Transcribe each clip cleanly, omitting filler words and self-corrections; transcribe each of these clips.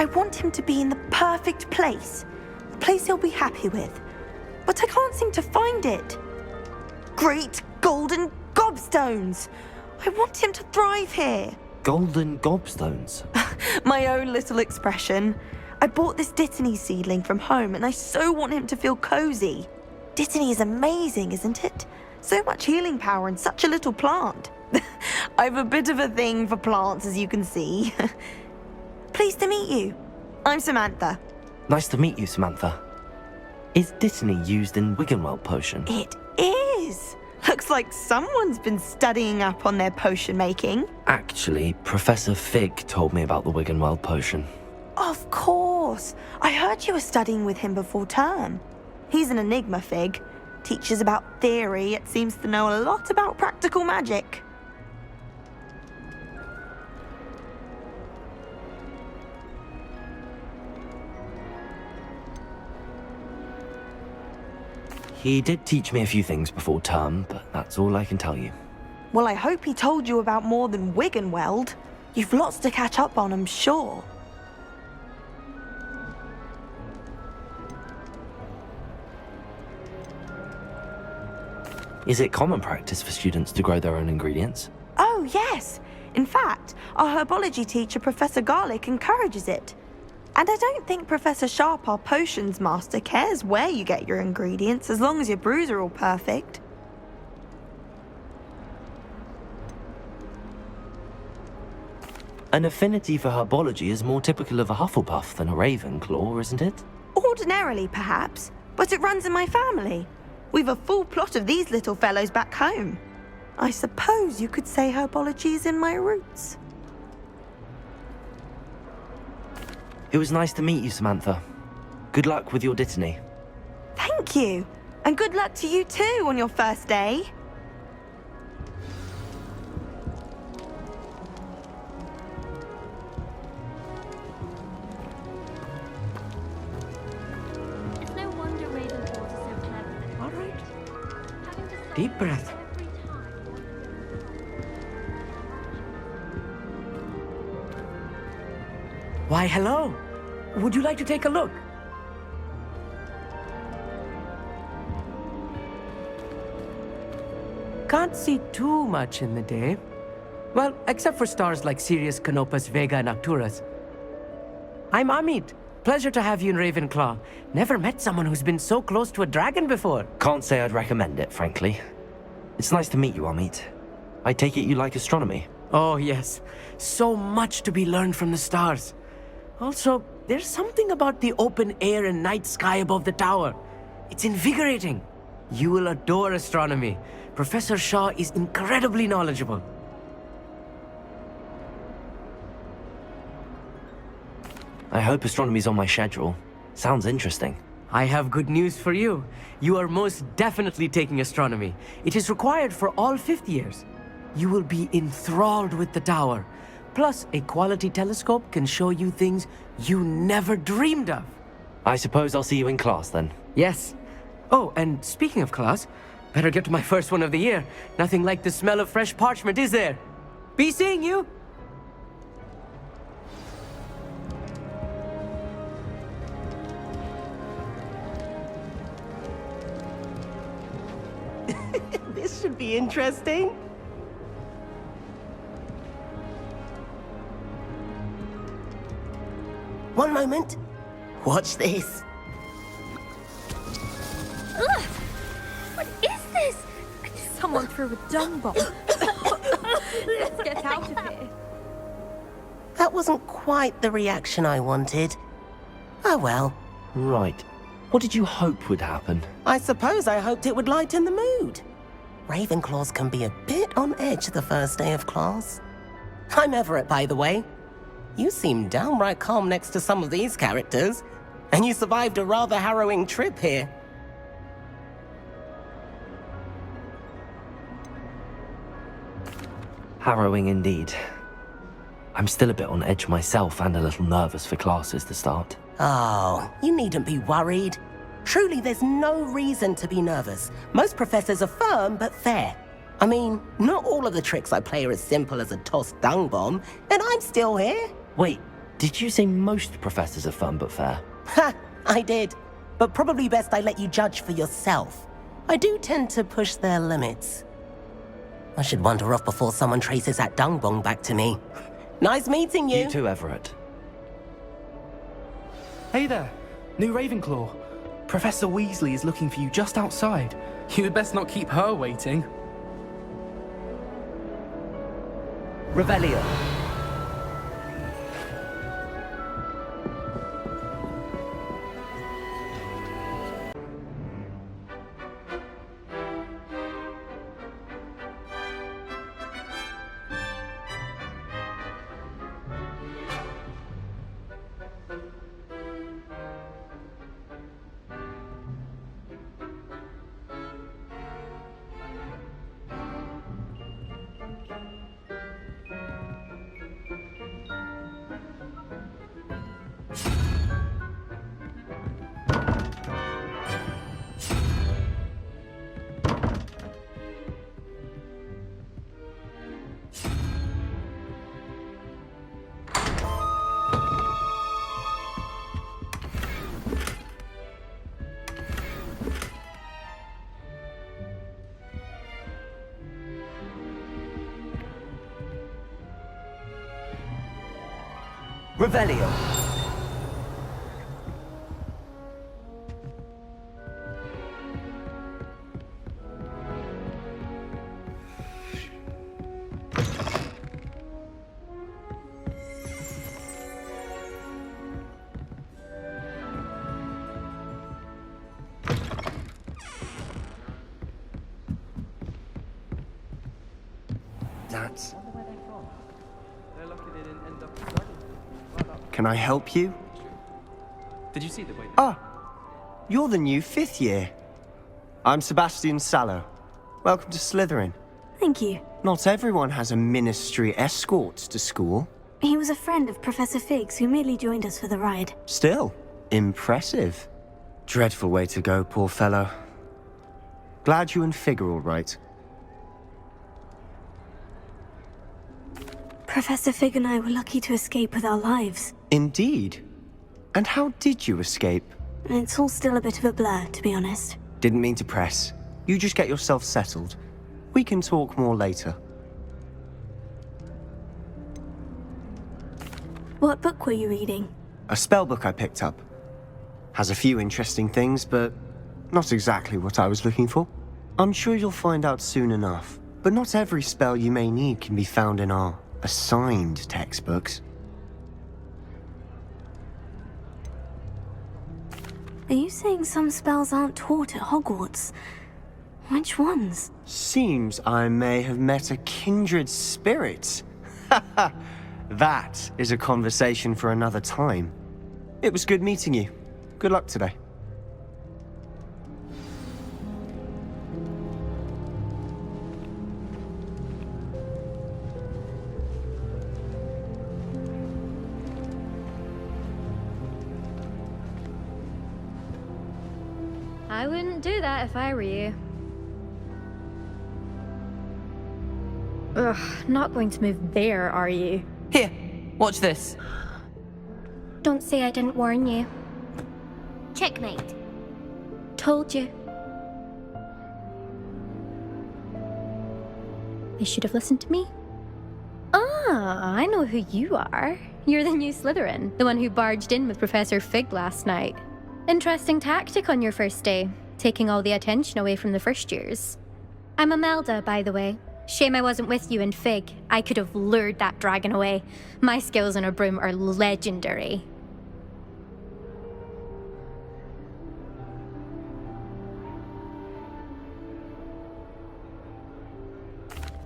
I want him to be in the perfect place. A place he'll be happy with. But I can't seem to find it. Great golden gobstones! I want him to thrive here. Golden gobstones? My own little expression. I bought this Dittany seedling from home and I so want him to feel cozy. Dittany is amazing, isn't it? So much healing power in such a little plant. I've a bit of a thing for plants, as you can see. Pleased to meet you. I'm Samantha. Nice to meet you, Samantha. Is Dittany used in Wiggenweld potion? It is. Looks like someone's been studying up on their potion making. Actually, Professor Fig told me about the Wiggenweld potion. Of course. I heard you were studying with him before term. He's an enigma, Fig. Teaches about theory, yet seems to know a lot about practical magic. He did teach me a few things before term, but that's all I can tell you. Well, I hope he told you about more than Wiggenweld. You've lots to catch up on, I'm sure. Is it common practice for students to grow their own ingredients? Oh, yes. In fact, our herbology teacher, Professor Garlick, encourages it. And I don't think Professor Sharp, our potions master, cares where you get your ingredients, as long as your brews are all perfect. An affinity for herbology is more typical of a Hufflepuff than a Ravenclaw, isn't it? Ordinarily, perhaps, but it runs in my family. We've a full plot of these little fellows back home. I suppose you could say herbology is in my roots. It was nice to meet you, Samantha. Good luck with your Dittany. Thank you. And good luck to you too on your first day. It's no wonder Ravenclaw is so clever that All right. having to solve Deep breath. every time. Why, hello. Would you like to take a look? Can't see too much in the day. Well, except for stars like Sirius, Canopus, Vega, and Arcturus. I'm Amit. Pleasure to have you in Ravenclaw. Never met someone who's been so close to a dragon before. Can't say I'd recommend it, frankly. It's nice to meet you, Amit. I take it you like astronomy. Oh, yes. So much to be learned from the stars. Also, there's something about the open air and night sky above the tower. It's invigorating. You will adore astronomy. Professor Shaw is incredibly knowledgeable. I hope astronomy's on my schedule. Sounds interesting. I have good news for you. You are most definitely taking astronomy. It is required for all fifth years. You will be enthralled with the tower. Plus, a quality telescope can show you things you never dreamed of. I suppose I'll see you in class then. Yes. Oh, and speaking of class, better get to my first one of the year. Nothing like the smell of fresh parchment, is there? Be seeing you! This should be interesting. One moment. Watch this. Ugh! What is this? Someone threw a dung bomb. Let's get out of here. That wasn't quite the reaction I wanted. Oh well. Right. What did you hope would happen? I suppose I hoped it would lighten the mood. Ravenclaws can be a bit on edge the first day of class. I'm Everett, by the way. You seem downright calm next to some of these characters, and you survived a rather harrowing trip here. Harrowing indeed. I'm still a bit on edge myself and a little nervous for classes to start. Oh, you needn't be worried. Truly, there's no reason to be nervous. Most professors are firm but fair. I mean, not all of the tricks I play are as simple as a tossed dung bomb, and I'm still here. Wait, Did you say most professors are fun but fair? Ha! I did. But probably best I let you judge for yourself. I do tend to push their limits. I should wander off before someone traces that dung bong back to me. Nice meeting you. You too, Everett. Hey there, new Ravenclaw. Professor Weasley is looking for you just outside. You had best not keep her waiting. Revelio. Revelio. That's... They're lucky they didn't end up studying. Can I help you? Did you see the way? Ah, you're the new 5th year. I'm Sebastian Sallow. Welcome to Slytherin. Thank you. Not everyone has a ministry escort to school. He was a friend of Professor Fig's who merely joined us for the ride. Still, impressive. Dreadful way to go, poor fellow. Glad you and Fig are all right. Professor Fig and I were lucky to escape with our lives. Indeed. And how did you escape? It's all still a bit of a blur, to be honest. Didn't mean to press. You just get yourself settled. We can talk more later. What book were you reading? A spellbook I picked up. Has a few interesting things, but not exactly what I was looking for. I'm sure you'll find out soon enough. But not every spell you may need can be found in our assigned textbooks. Are you saying some spells aren't taught at Hogwarts? Which ones? Seems I may have met a kindred spirit. That is a conversation for another time. It was good meeting you. Good luck today. I wouldn't do that if I were you. Ugh, not going to move there, are you? Here, watch this. Don't say I didn't warn you. Checkmate. Told you. They should have listened to me. Ah, I know who you are. You're the new Slytherin, the one who barged in with Professor Fig last night. Interesting tactic on your first day, taking all the attention away from the first years. I'm Imelda, by the way. Shame I wasn't with you in Fig. I could have lured that dragon away. My skills on a broom are legendary.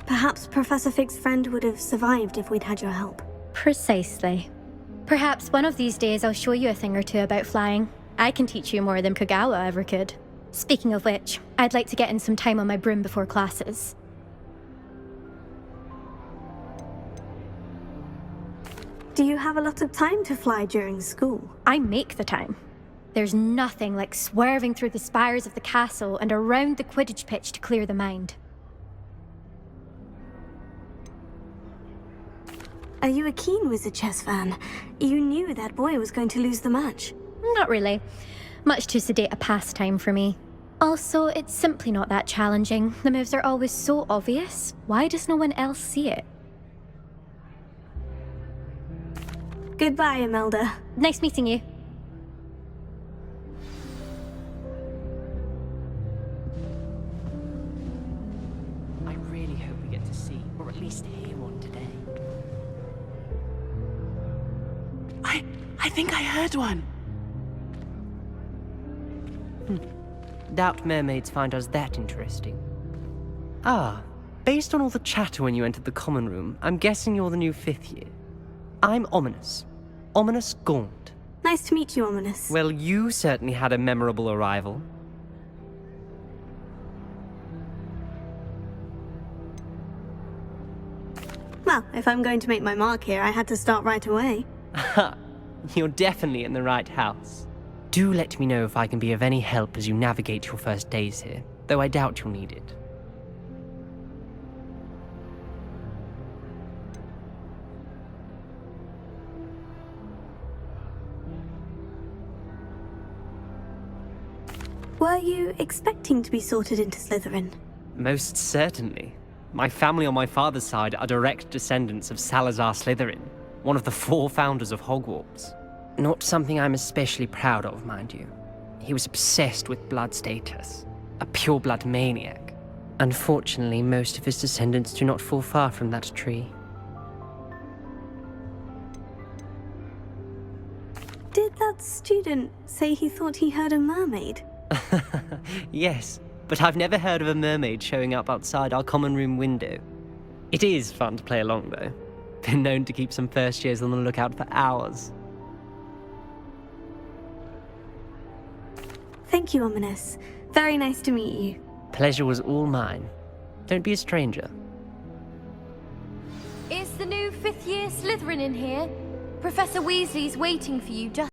Perhaps Professor Fig's friend would have survived if we'd had your help. Precisely. Perhaps one of these days I'll show you a thing or two about flying. I can teach you more than Kagawa ever could. Speaking of which, I'd like to get in some time on my broom before classes. Do you have a lot of time to fly during school? I make the time. There's nothing like swerving through the spires of the castle and around the Quidditch pitch to clear the mind. Are you a keen Wizard chess fan? You knew that boy was going to lose the match. Not really. Much too sedate a pastime for me. Also, it's simply not that challenging. The moves are always so obvious. Why does no one else see it? Goodbye, Imelda. Nice meeting you. I really hope we get to see, or at least hear one today. I think I heard one. Doubt mermaids find us that interesting. Ah, based on all the chatter when you entered the common room, I'm guessing you're the new 5th year. I'm Ominous. Ominous Gaunt. Nice to meet you, Ominous. Well, you certainly had a memorable arrival. Well, if I'm going to make my mark here, I had to start right away. Ha! You're definitely in the right house. Do let me know if I can be of any help as you navigate your first days here, though I doubt you'll need it. Were you expecting to be sorted into Slytherin? Most certainly. My family on my father's side are direct descendants of Salazar Slytherin, one of the 4 founders of Hogwarts. Not something I'm especially proud of, mind you. He was obsessed with blood status, a pure-blood maniac. Unfortunately, most of his descendants do not fall far from that tree. Did that student say he thought he heard a mermaid? Yes, but I've never heard of a mermaid showing up outside our common room window. It is fun to play along, though. Been known to keep some first years on the lookout for hours. Thank you, Ominous. Very nice to meet you. Pleasure was all mine. Don't be a stranger. Is the new 5th year Slytherin in here? Professor Weasley's waiting for you just